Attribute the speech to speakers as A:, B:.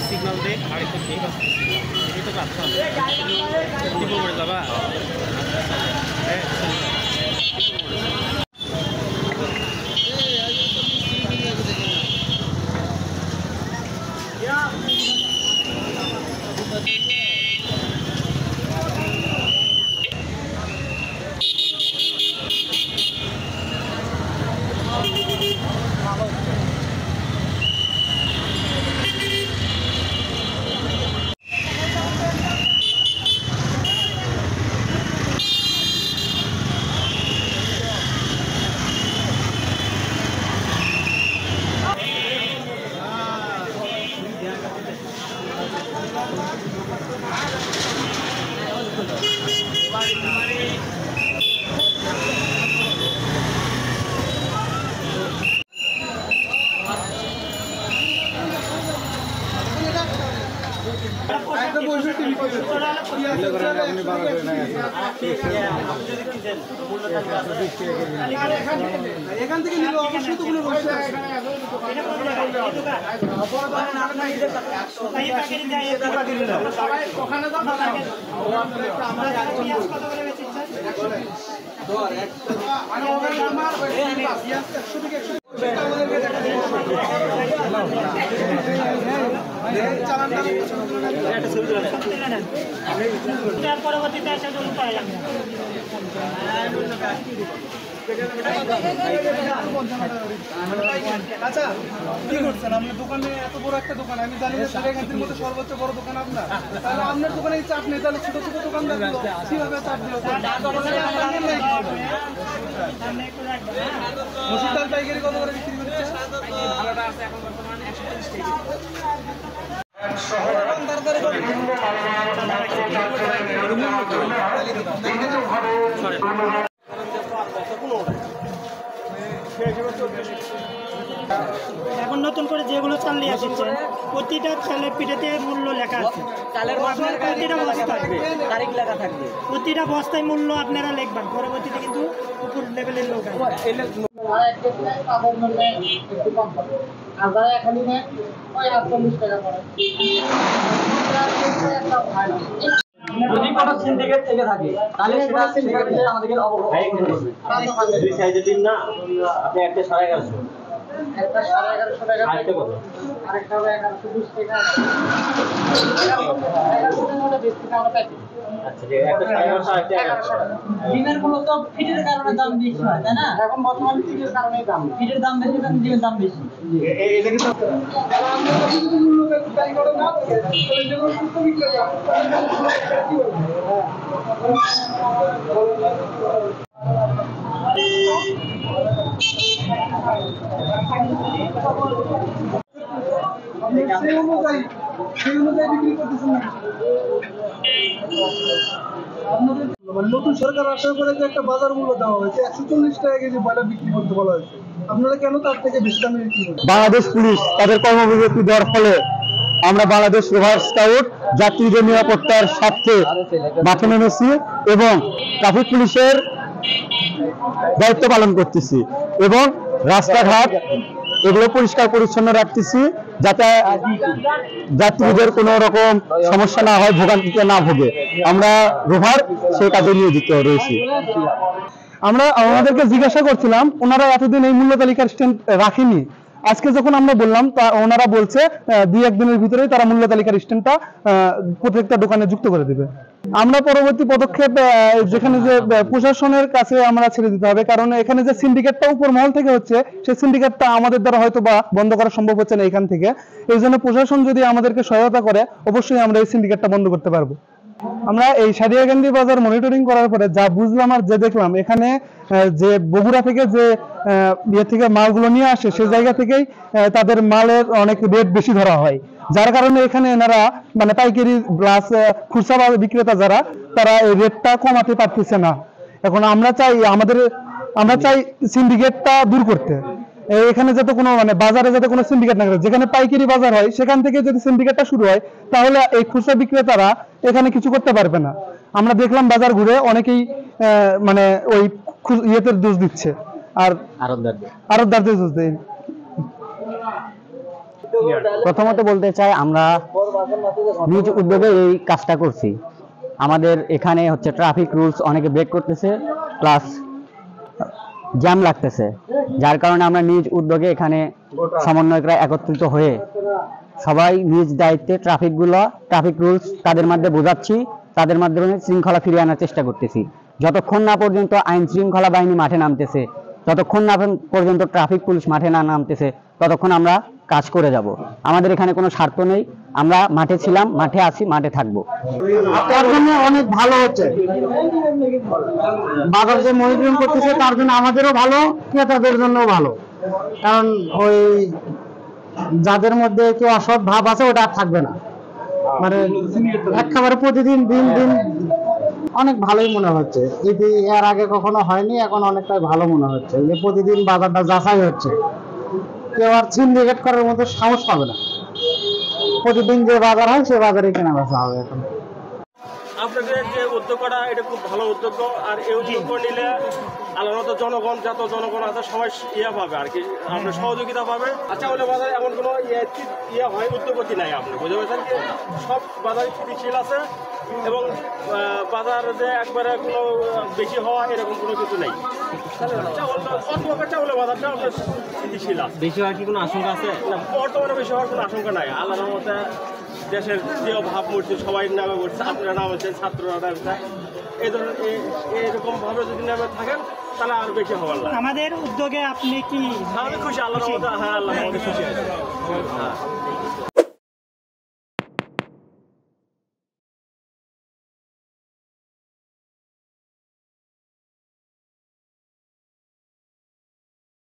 A: Signal দে আর একটু ঠিক আছে এই তো কাজ কি বলবো যাবা
B: এখান থেকে নিলে অবশ্যই তো কোনো রয়েছে
C: পরবর্তীতে আসা জন্য পাই
B: আচ্ছা কি করছেন আপনার দোকানে এত বড় একটা দোকান আমি জানি যে সারেগাছির মধ্যে সর্বোচ্চ বড় দোকান আপনার তাহলে আপনার দোকানে চাপ নেই তাহলে ছোট ছোট দোকানদার কিভাবে চাপ দিল মসুর ডাল পাইকারি কত করে বিক্রি করছে
C: এখন নতুন করে যেগুলো চাল নিয়ে আসছেন প্রতিটা চালের পিঠেতে মূল্য লেখা আছে প্রতিটা বস্তায় তারিখ লেখা থাকবে প্রতিটা বস্তায় মূল্য আপনারা লিখবেন পরবর্তীতে কিন্তু উপর লেভেলের লোক
D: যদি কোনো সিন্ডিকেট থেকে থাকে তাহলে সেটা সিন্ডিকেটের আমাদেরকে অবগত করতে দুই সাইজের টিম না আপনি একটা 1150
B: একটা 1150 টাকা
D: আরেকটা কত
B: আরেকটা 1120 টাকা 1150 টাকা বেশি টাকা প্যাকেজ
D: আচ্ছা যে একটা 1150 আরেকটা 1100
E: ডিমের মূলত ফিটের কারণে দাম বেশি হয় তাই না
B: এখন বর্তমানে ফিটের কারণে দাম
E: ফিটের দাম বেশি কারণ ডিমের দাম বেশি
B: এটা কি সত্য তাহলে আমরা যদি মূল্য তাই করে না তাহলে যেগুলো সুস্থ বিক্রেতা কি বলবো সেই অনুযায়ী বিক্রি করতেছেন না নতুন সরকার আসার পরে যে একটা বাজার মূল্য দেওয়া হয়েছে 140 টাকা কেজি বয়লা বিক্রি করতে বলা হয়েছে আপনারা কেন তার থেকে বেশি দামে বিক্রি করেন
F: বাংলাদেশ পুলিশ তাদের কর্মবিরতি দেওয়ার ফলে আমরা বাংলাদেশ রোভার স্কাউট যাত্রীদের নিরাপত্তার স্বার্থে মাঠে নেমেছি এবং ট্রাফিক পুলিশের দায়িত্ব পালন করতেছি এবং রাস্তাঘাট এগুলো পরিষ্কার পরিচ্ছন্ন রাখতেছি যাতে যাত্রীদের কোনো রকম সমস্যা না হয়, ভোগান্তিতে না ভোগে। আমরা রোভার সেই কাজে নিয়োজিত রয়েছি। আমরা আমাদেরকে জিজ্ঞাসা করছিলাম, ওনারা এতদিন এই মূল্য তালিকার স্ট্যান্ড রাখেনি। আজকে যখন আমরা বললাম, তা ওনারা বলছে 2-1 দিনের ভিতরেই তারা মূল্য তালিকার স্ট্যান্ডটা প্রত্যেকটা দোকানে যুক্ত করে দেবে। আমরা পরবর্তী পদক্ষেপ যেখানে যে প্রশাসনের কাছে আমরা ছেড়ে দিতে হবে, কারণ এখানে যে সিন্ডিকেটটা উপর মহল থেকে হচ্ছে, সেই সিন্ডিকেটটা আমাদের দ্বারা হয়তো বা বন্ধ করা সম্ভব হচ্ছে না এখান থেকে। এই জন্য প্রশাসন যদি আমাদেরকে সহায়তা করে, অবশ্যই আমরা এই সিন্ডিকেটটা বন্ধ করতে পারবো। আমরা এই সাদিয়াকান্দি বাজার মনিটরিং করার পরে যা বুঝলাম আর যে দেখলাম, এখানে যে বগুড়া থেকে যে ইয়ে থেকে মালগুলো নিয়ে আসে, সেই জায়গা থেকেই তাদের মালের অনেক রেট বেশি ধরা হয়, যার কারণে এখানে এনারা মানে পাইকারি প্লাস খুচরা বিক্রেতা যারা, তারা এই রেটটা কমাতে পারতেছে না। এখন আমরা চাই সিন্ডিকেটটা দূর করতে। এখানে যাতে কোনো মানে বাজারে যাতে কোনো সিন্ডিকেট না করে, যেখানে পাইকারি বাজার হয় সেখান থেকে যদি সিন্ডিকেটটা শুরু হয়, তাহলে এই খুচরা বিক্রেতারা এখানে কিছু করতে পারবে না। আমরা দেখলাম বাজার ঘুরে অনেকেই মানে ওই ইয়েতে দোষ দিচ্ছে আর আরতদারদের দোষ দেয়। প্রথমত বলতে চাই আমরা নিজ উদ্যোগে এই কাজটা করছি। আমাদের এখানে হচ্ছে ট্রাফিক রুলস অনেকে ব্রেক করতেছে, প্লাস জ্যাম লাগতেছে, যার কারণে আমরা নিজ উদ্যোগে এখানে সমন্বয়করা একত্রিত হয়ে সবাই নিজ দায়িত্বে ট্রাফিক রুলস তাদের মধ্যে বোঝাচ্ছি, তাদের মাধ্যমে শৃঙ্খলা ফিরিয়ে আনার চেষ্টা করতেছি। যতক্ষণ না পর্যন্ত আইন শৃঙ্খলা বাহিনী মাঠে নামতেছে, যতক্ষণ না পর্যন্ত ট্রাফিক পুলিশ মাঠে না নামতেছে, ততক্ষণ আমরা কাজ করে যাব। আমাদের এখানে কোনো স্বার্থ নেই, আমরা মাঠে ছিলাম, মাঠে আছি, মাঠে থাকবো।
B: তার জন্য অনেক ভালো হচ্ছে, বাজার যে মনিটরিং করতেছে তার জন্য আমাদেরও ভালো, ক্রেতাদের জন্য ভালো। কারণ ওই যাদের মধ্যে একটু অসৎ ভাব আছে ওটা আর থাকবে না, মানে একেবারে প্রতিদিন দিন দিন অনেক ভালোই মনে হচ্ছে। এটি এর আগে কখনো হয়নি, এখন অনেকটাই ভালো মনে হচ্ছে যে প্রতিদিন বাজারটা যাচাই হচ্ছে, কেউ আর সিন্ডিকেট করার মতো সাহস পাবে না। প্রতিদিন যে বাজার হয় সে বাজারে কেনা বেচা হবে এখন।
A: আপনাদের যে উদ্যোগটা এটা খুব ভালো উদ্যোগ, আর এই উদ্যোগ নিলে আলাদা জনগণ যত জনগণ আছে সবাই ইয়ে পাবে আর কি, আপনার সহযোগিতা পাবে। আচ্ছা বলে বাজারে এমন কোনো ইয়ে হয় উদ্যোগতি নাই, আপনি বুঝতে পারছেন কি সব বাজারে স্থিতিশীল আছে এবং বাজার যে একবারে কোনো বেশি হওয়া এরকম কোনো কিছু নেই। চাউলের বাজারটা আপনার স্থিতিশীল আছে।
D: বেশি হওয়ার কি কোনো আশঙ্কা আছে?
A: না, বর্তমানে বেশি হওয়ার কোনো আশঙ্কা নাই। আল্লাহর মতে দেশের যে অভাব মূর্তি সবাই নামে পড়ছে, আপনারা নামেছেন, ছাত্ররা নামছে, এই ধরনের এরকম ভাবে যদি নামে থাকেন তাহলে আরো বেশি হওয়ার লাগে।
C: আমাদের উদ্যোগে আপনি কি
A: আমি খুশি, আল্লাহর মতে, হ্যাঁ আল্লাহর মতে খুশি আছে। হ্যাঁ।